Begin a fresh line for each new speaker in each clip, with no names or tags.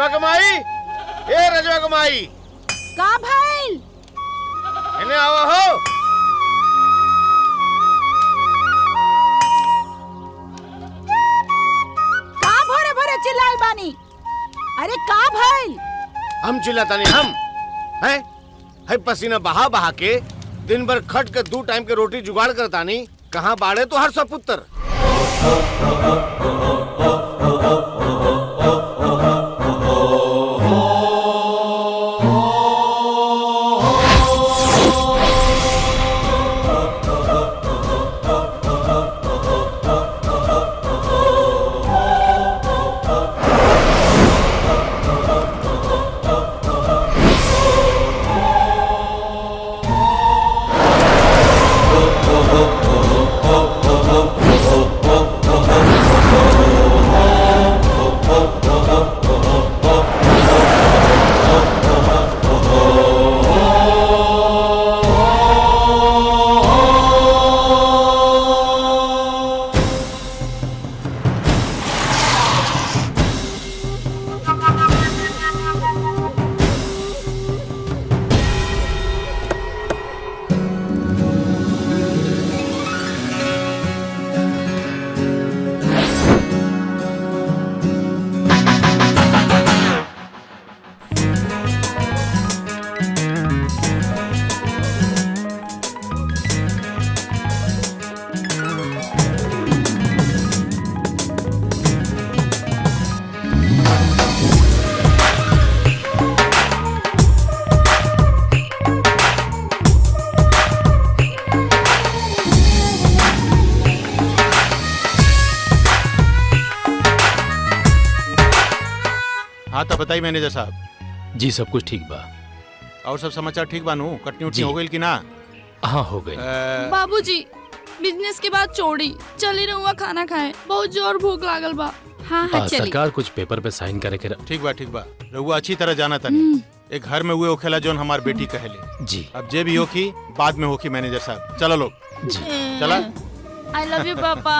रजवा कमाई, ए रजवा कमाई,
का भाई
इन्हें आवा हो।
का भरे भरे चिल्लाए बानी? अरे का भाई?
हम चिल्लाता नहीं, हम हैं? है पसीना बहा बहा के दिन भर खट के 2 टाइम के रोटी जुगाड़ करता नहीं। कहाँ बाड़े तो हर सपुत्र।
हाँ तो बताइए मैनेजर साहब।
जी सब कुछ ठीक बा।
और सब समाचार ठीक बानू? कटनी उटनी
जी।
हो गई कि ना?
हाँ हो गई।
बाबूजी बिजनेस के बाद छोड़ी चली रहुआ खाना खाए, बहुत जोर भूख लागल बा।
हाँ हाँ चली।
सरकार कुछ पेपर पे साइन करे के
ठीक बा। रहुआ अच्छी तरह जाना था नहीं। एक घर में हुए होखेला जोन हमार बेटी कहेले।
जी
अब जे भी होखी बाद में होखी मैनेजर साहब। चलो लोग
जी।
चला।
आई लव यू पापा।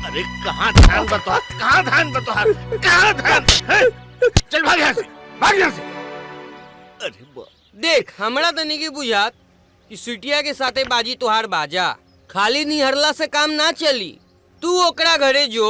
अरे कहाँ ध्यान बतौर, कहाँ ध्यान बतौर, कहाँ ध्यान है? चल भाग यहाँ से, भाग यहाँ से। अरे
देख हमरा तो नहीं बुझात कि सुटिया के साथे बाजी तुहार बाजा खाली निहरला से काम ना चली। तू ओकरा घरे जो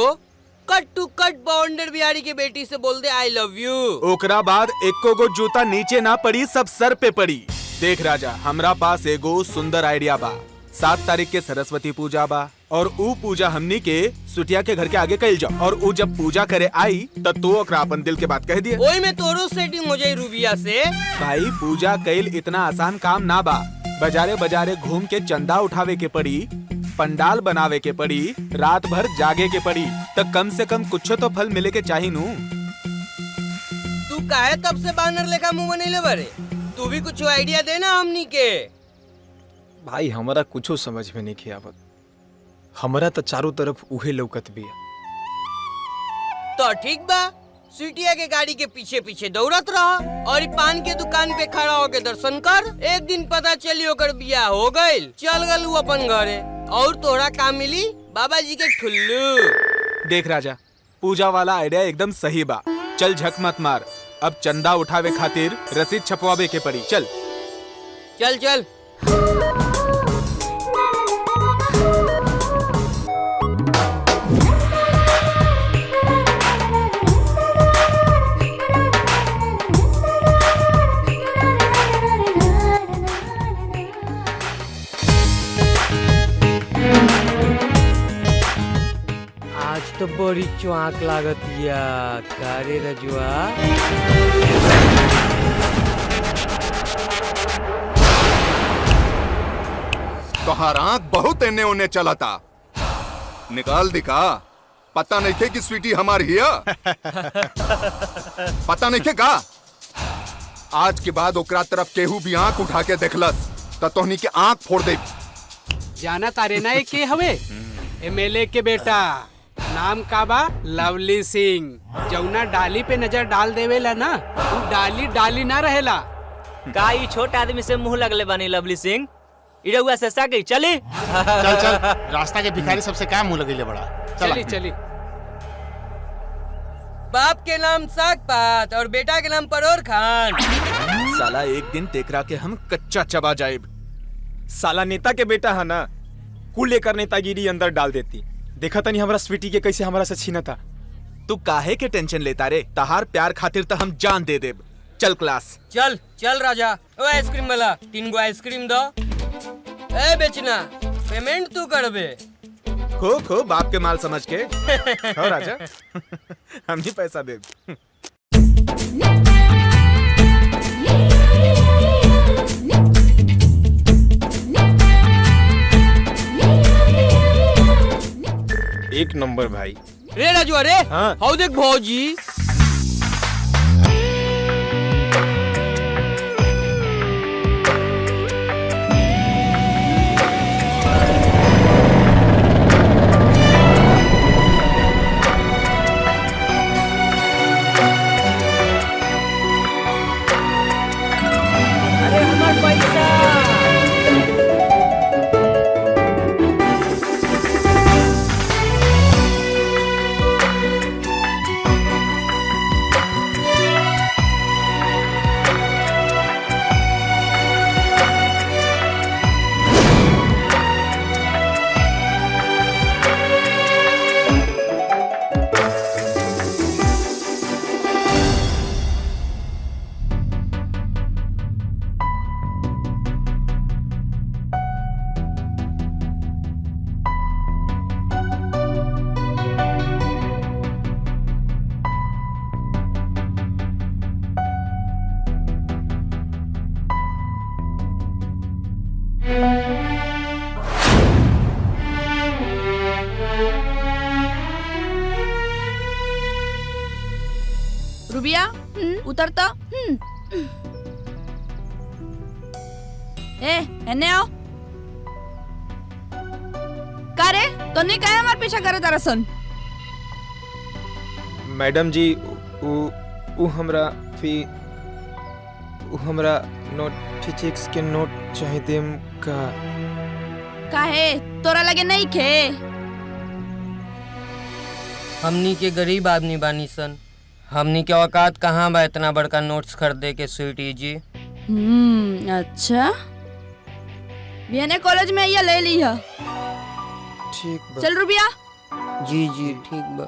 कट टू कट बाउंडर बिहारी के बेटी से बोल दे आई लव यू।
ओकरा बाद एको गो जूता नीचे ना पड़ी, सब सर पे पड़ी। देख राजा, हमरा पास एगो सुंदर आइडिया बा। 7 तारीख के सरस्वती पूजा बा और ऊ पूजा हमनी के सुटिया के घर के आगे कइल जाओ और ऊ जब पूजा करे आई तब तो ओकरा अपन दिल के बात कह दिए।
ओई में तोरो सेटिंग हो जाई रूबिया से।
भाई पूजा कइल इतना आसान काम ना बा। बाजारे बाजारे घूम के चंदा उठावे के पड़ी, पंडाल बनावे के पड़ी, रात भर जागे के पड़ी, तो कम से कम कुछ तो फल मिले के चाहिए नू।
तू काहे तब से बानर लेखा मुंह बनैले बारे? तू भी कुछ आइडिया देना हमनी के।
भाई हमारा कुछो समझ में नहीं आवत। हमरा तो चारों तरफ उहे लौकत बिया।
तो ठीक बा, सीटिया के गाड़ी के पीछे पीछे दौड़त रहा और ई पान के दुकान पे खड़ा होके दर्शन कर। एक दिन पता चली ओकर बियाह हो गइल, चल गल उ अपन घरे और तोहरा काम मिली बाबा जी के ठुल्लू।
देख राजा, पूजा वाला आइडिया एकदम सही बा। चल झक मत मार, अब चंदा उठावे खातिर रसीद छपवावे के पड़ी। चल
चल चल। बड़ी चौंक लागतिया कारे रजुआ।
तोहार आँख बहुत एने ओने चला था। निकाल दिखा। पता नहीं थे कि स्वीटी हमार हिया। पता नहीं थे का। आज के बाद ओकरा तरफ केहू भी आँख उठा के देखलस तो तोहनी के आँख फोड़ दे।
जाना तारे ना के हवे एमएलए के बेटा, नाम का बा लवली सिंह। जौना डाली पे नजर डाल देवेला ना वो डाली डाली ना रहेला।
का ई छोट आदमी से मुंह लगले बनी लवली सिंह। इड़ुआ से सागी चली।
चल चल, रास्ता के भिखारी सबसे क्या मुंह लगेले बड़ा।
चली चली।
बाप के नाम साग पात और बेटा के नाम परोर खान।
साला एक दिन तेकरा के हम कच्चा चबा जाए।
साला नेता के बेटा है ना, कुल लेकर नेतागिरी अंदर डाल देती। देखा तनी हमरा स्वीटी के कैसे हमरा से छीना था।
तू काहे के टेंशन लेता रे। तहार प्यार खातिर तो हम जान दे देब। चल क्लास।
चल चल राजा। ओ आइसक्रीम वाला 3 गो आइसक्रीम दो। ए बेचना पेमेंट तू करबे।
खो खो बाप के माल समझ के। हो राजा हम ही पैसा दे।
एक नंबर भाई।
रे राजू रे।
हाँ।
हाउ देख भौजी।
अरे हमार पैसा।
रुबिया उतरता। ए एने आओ। का रे तो नहीं कहे हमारे पीछा करे तारा सन।
मैडम जी उ हमरा नोट फिजिक्स के नोट चाहे देम का।
काहे तोरा लगे नहीं खे।
हमनी के गरीब आदमी बानी सन। हमनी के औकात कहाँ बा इतना बड़का नोट्स खरीदे के स्वीटी जी।
अच्छा बीएनए कॉलेज में ये ले ली है।
ठीक बा।
चल रुबिया।
जी जी ठीक बा।